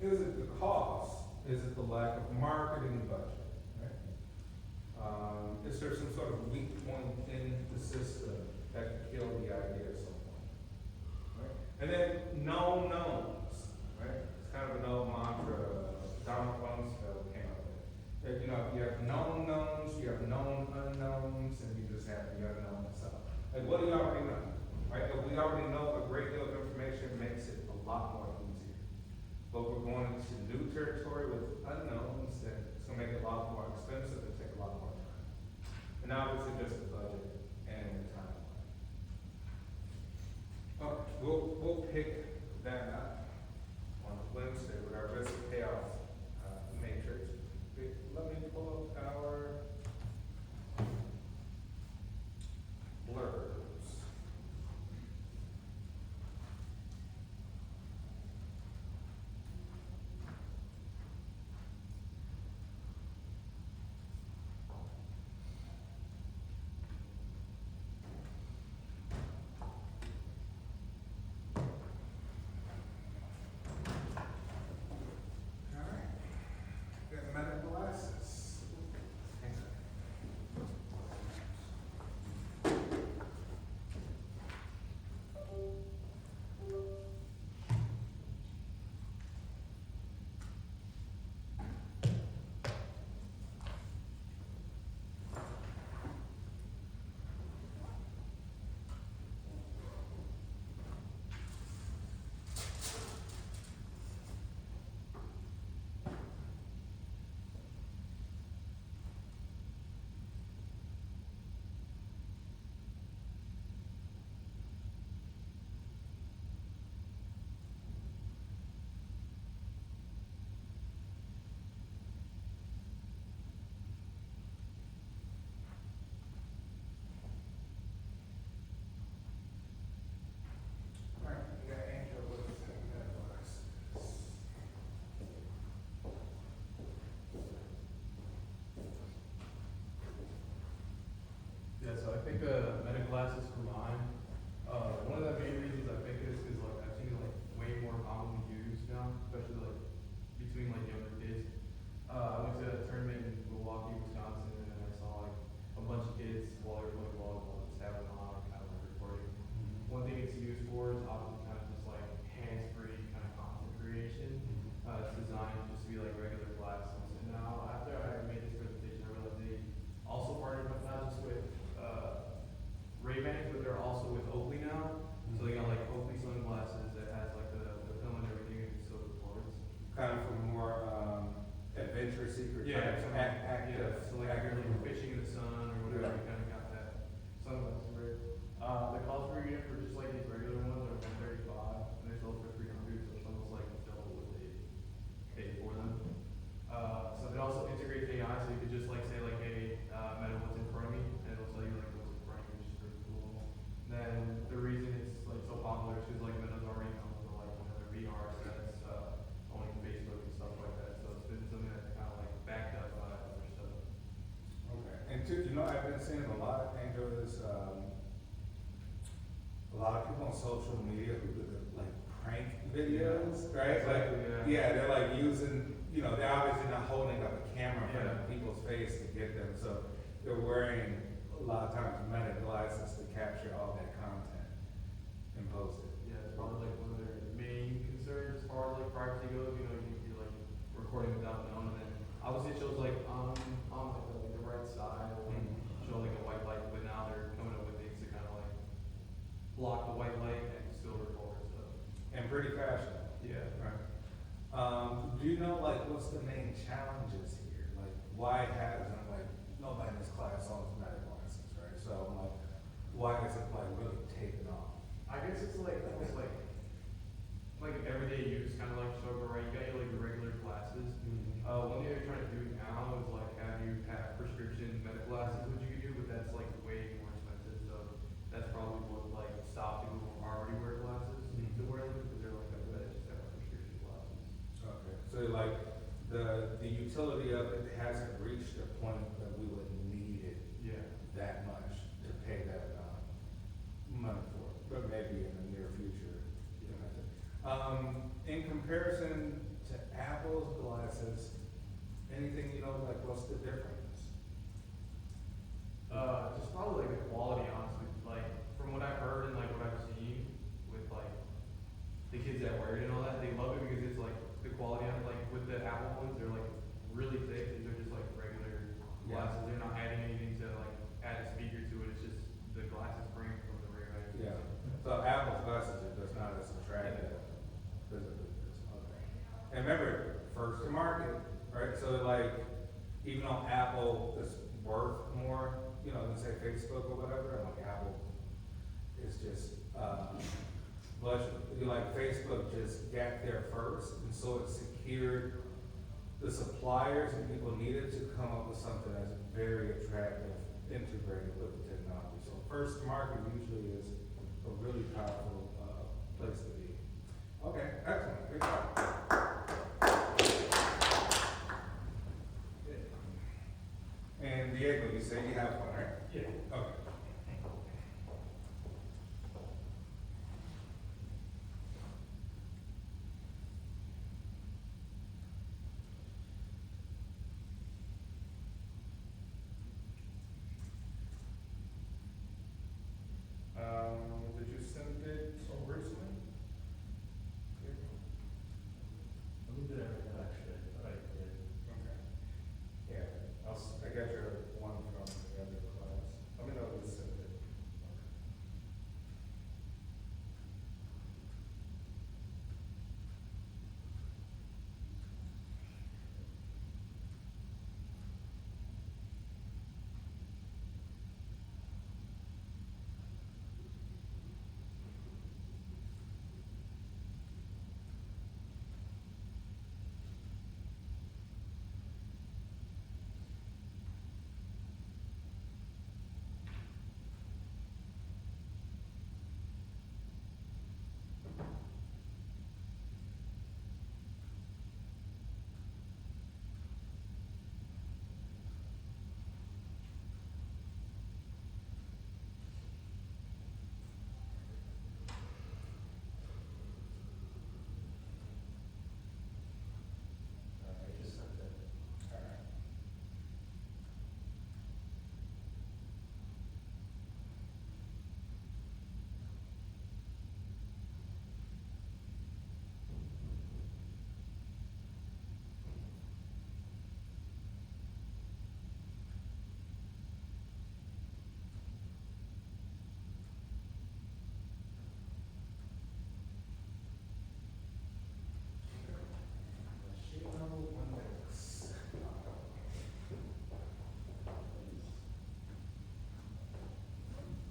Is it the cost? Is it the lack of marketing budget? Is there some sort of weak point in the system that could kill the idea at some point? Right? And then known knowns. you have known knowns, you have known unknowns, and you just have the unknown itself. Like, what do you already know, right? If we already know a great deal of information, makes it a lot more easier. But we're going into new territory with unknowns, and it's gonna make it a lot more expensive and take a lot more time. And obviously, just the budget and the timeline. Okay, we'll pick that up on Wednesday with our risk payoff, matrix. Let me pull up our blurbs. Alright, got medical glasses. Hang on. Alright, we got Angel with medical glasses. Yeah, so I think medical glasses for mine. One of the main reasons I pick it is because like I've seen it like way more commonly used now, especially like between like younger kids. I went to a tournament in Milwaukee, Wisconsin, and then I saw like a bunch of kids while they were playing volleyball just having it on, kind of like recording. One thing it's used for is obviously kind of just like hands-free kind of content creation. It's designed just to be like regular glasses. And now after I made this presentation, I realized they also partnered with not just with Ray-Bans, but they're also with Oakley now. So they got like Oakley sunglasses that has like the film and everything, and it still records. Kind of for more, adventure seeker Yeah, type, so active. So like if you're like fishing in the sun or whatever, you kind of got that sunglasses, right? The cost per unit for just like these regular ones are $135, and they sell for $300, so it's almost like double what they pay for them. So it also integrates AI, so you could just like say like, hey, Meta, what's in front of me, and it'll tell you like what's in front of you, which is pretty cool. Then the reason it's like so popular is because like Meta's already known for like one of their VR sets, owning Facebook and stuff like that. So it's been something that's kind of like backed up by other stuff. Okay, and two, you know, I've been seeing a lot, Angel, is, a lot of people on social media who do the, like, prank videos, right? Like, Exactly, yeah, they're like using, you know, they're obviously not holding up a camera in front of Yeah. people's face to get them, so they're wearing a lot of times Meta glasses to capture all that content and post it. Yeah, it's probably like one of their main concerns as far as like privacy goes. You know, you're like recording without knowing, and then obviously it shows like on like the right side, or like, show like a white light, but now they're coming up with things to kind of like block the white light and still record. So And pretty fashion. yeah, Right. Do you know, like, what's the main challenges here? Like, why hasn't, like, nobody in this class owns medical glasses, right? So, I'm like, why is it, like, really taking off? I guess it's like almost like everyday use, kind of like struggle, right? You got your like your regular glasses. One thing they're trying to do now is like have you have prescription medical glasses, which you can do, but that's like way more expensive. So that's probably what like stopped people who already wear glasses to wear them, because they're like, I better just have prescription glasses. Okay, so like, the utility of it hasn't reached a point that we would need it Yeah. that much to pay that, money for, but maybe in the near future. you know. In comparison to Apple's glasses, anything, you know, like, what's the difference? Just probably like the quality, honestly. Like from what I've heard and like what I've seen with like the kids that wear it and all that, they love it because it's like the quality on it. Like with the Apple ones, they're like really thick. These are just like regular Yeah. glasses, they're not adding anything to like add a speaker to it, it's just the glasses frame from the regular iPhone. Yeah, so Apple's message is just not as attractive physically. Okay. And remember, first to market, right? So like, even though Apple is worth more, you know, than say Facebook or whatever, like Apple is just, like Facebook just got there first, and so it secured the suppliers and people needed to come up with something that's very attractive, integrated with the technology. So first to market usually is a really powerful, place to be. Okay, excellent, great job. And Diego, you say you have one, right? Yeah. Okay. Did you send it recently? A little bit of everything, actually, I did. Okay. Yeah, I got your one from the other class. Let me know if you sent it. I just sent it. All right.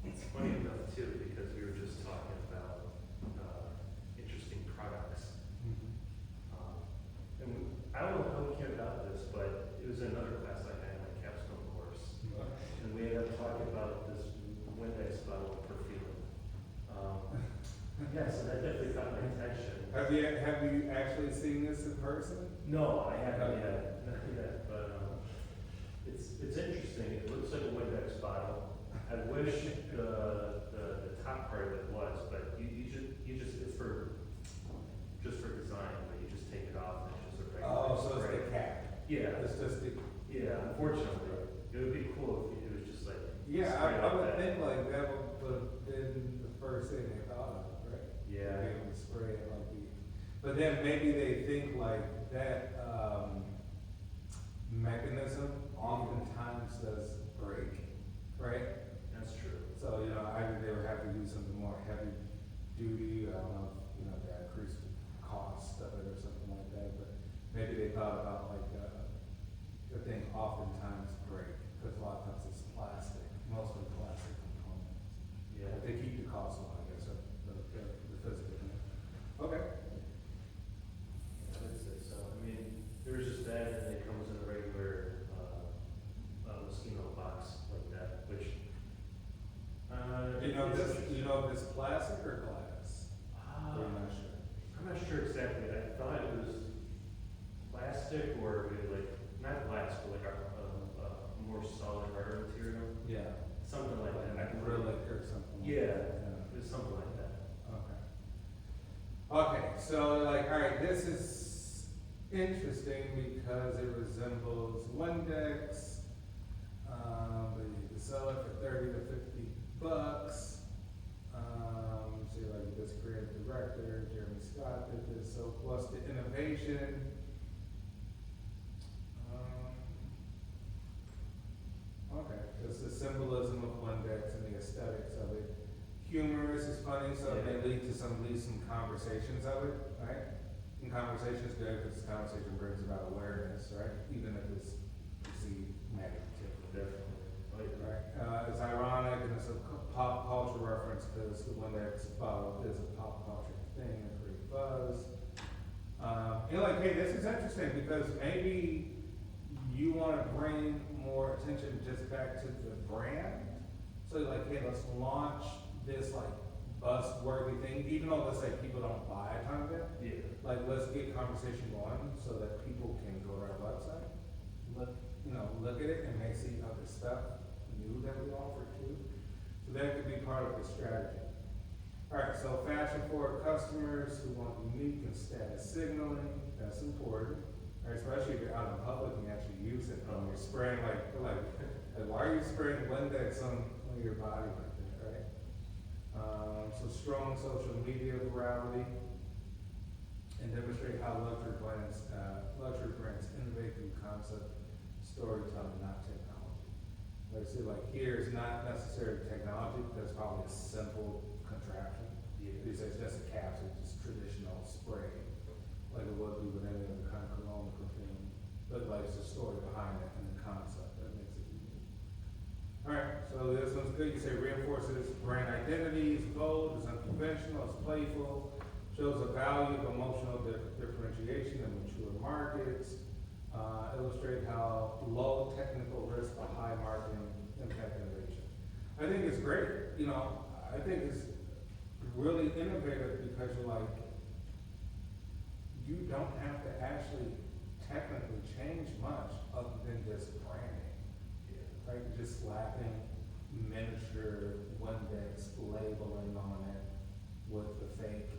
It's funny enough too, because we were just talking about, interesting products. And I don't know how we came about this, but it was another class I had in my capstone course. And we ended up talking about this Windex bottle of perfume. Yeah, so that definitely caught my attention. Have you actually seen this in person? No, I haven't yet, not yet, but, it's interesting, it looks like a Windex bottle. I wish the top part of it was, but you just, it's for design, but you just take it off and it's just a regular Oh, so spray. it's the cap. Yeah, It's just the, yeah, unfortunately, it would be cool if it was just like. yeah, straight I up would that. think like that would have been the first thing they thought of, right? Yeah. Be able to spray it like the, but then maybe they think like that, mechanism oftentimes does break, right? That's true. So, you know, either they would have to do something more heavy duty, I don't know, you know, to increase the cost of it or something like that, but maybe they thought about like, the thing oftentimes break, because a lot of times it's plastic, mostly plastic components. Yeah. But they keep the cost low, I guess, of the physical thing. Okay. Yeah, I would say so. I mean, there was just that, and it comes in a regular, Moschino box like that, which, You know, it's this, interesting. you know, if it's plastic or glass? Or you're not sure? I'm not sure exactly. I thought it was plastic or maybe like, not glass, but like a more solid rubber material. Yeah. Something like that. Acrylic or something. like Yeah, that, it was something like that. Okay. Okay, so like, all right, this is interesting because it resembles Windex, but you can sell it for $30 to $50. See, like this creative director, Jeremy Scott did this. So what's the innovation? funny, so it may lead to at least some conversations of it, right? And conversation is good, because conversation brings about awareness, right? Even if it's perceived negatively. Definitely. Right, it's ironic and it's a pop culture reference because the Windex bottle is a pop culture thing and create buzz. You're like, hey, this is interesting because maybe you want to bring more attention just back to the brand. So you're like, hey, let's launch this like buzzworthy thing, even though let's say people don't buy a ton of it. Yeah. Like, let's get conversation going so that people can go to our website, look at it and may see other stuff new that we offer too. So that could be part of the strategy. All right, so fashion forward customers who want unique and status signaling, that's important. All right, especially if you're out in public and you actually use it. You're spraying like why are you spraying Windex on your body like that, right? So strong social media virality and demonstrate how luxury brands innovate through concept, storytelling, not technology. Like, see, like here is not necessarily technology, that's probably a simple contraption. Yeah. These days, just a capsule, just traditional spray, like it would be with any other kind of cologne or perfume. But like it's a story behind it and the concept that makes it unique. All right, so this one's good. You say reinforces brand identity, it's bold, it's unconventional, it's playful, shows a value of emotional differentiation in mature markets. Illustrate how low technical risk but high marketing impact innovation. I think it's great. I think it's really innovative because you're like, you don't have to actually technically change much other than just branding. Yeah. Right? Just slapping miniature Windex labeling on it with the fake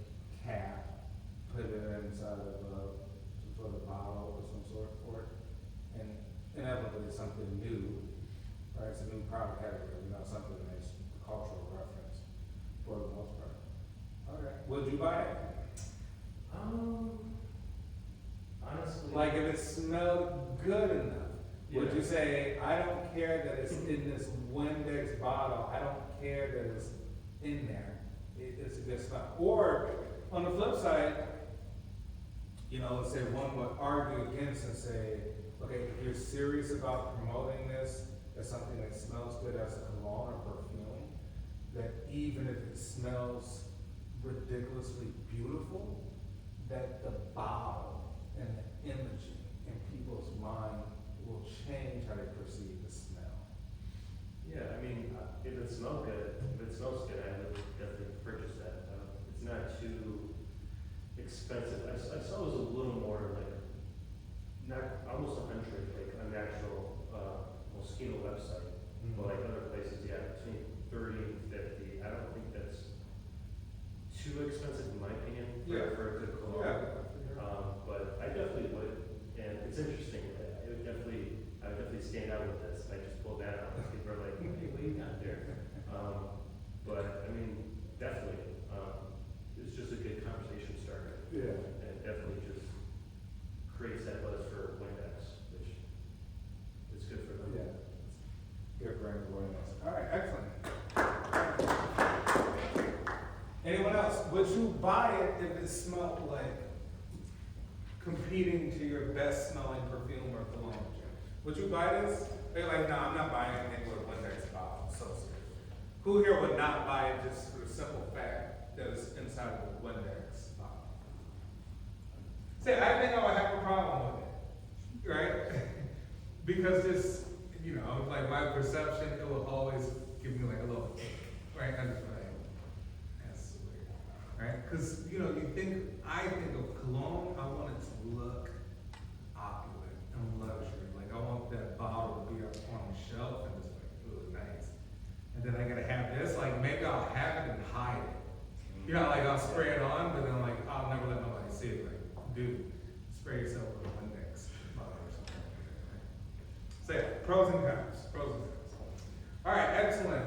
cap, put it inside of some sort of bottle or some sort for it. And inevitably it's something new, right? It's a new product category, something that makes a cultural reference for the most part. Okay. Would you buy it? Honestly. Like if it smelled good enough, would you say, I don't care that it's in this Windex bottle, I don't care that it's in there, it's a good smell? Or on the flip side, let's say one would argue against and say, okay, if you're serious about promoting this as something that smells good as a cologne or perfume, that even if it smells ridiculously beautiful, that the bottle and the imaging in people's mind will change how they perceive the smell. Yeah, I mean, if it smells good, I would definitely purchase that. It's not too expensive. I saw it was a little more like, not almost $100, like on the actual Moschino website. But like other places, yeah, between 30 and 50. I don't think that's too expensive in my opinion for a good cologne. Yeah. But I definitely would, and it's interesting. I would definitely stand out with this. I just pulled that out. People are like, hey, what do you got there? But I mean, definitely, it's just a good conversation starter. Yeah. And it definitely just creates that buzz for Windex, which is good for them. Yeah. Good brand awareness. All right, excellent. Anyone else? Would you buy it if it smelled like competing to your best smelling perfume or cologne? Would you buy this? They're like, no, I'm not buying anything with a Windex bottle. So serious. Who here would not buy it just for the simple fact that it's inside of a Windex bottle? See, I think I would have a problem with it, right? Because this, like my perception, it will always give me like a little ick, right? I'm just like, that's weird, right? Because, I think of cologne, I want it to look opulent and luxury. Like I want that bottle to be up on the shelf and just like, ooh, nice. And then I gotta have this, like maybe I'll have it and hide it. Like I'll spray it on, but then like, I'll never let nobody see it. Like, dude, spray yourself with a Windex bottle or something like that, right? So yeah, pros and cons. All right, excellent.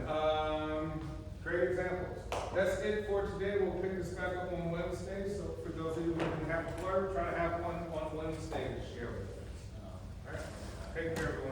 Great examples. That's it for today. We'll pick this back up on Wednesday. So for those of you who didn't have a flirt, try to have one on Wednesday to share with us. All right, take care.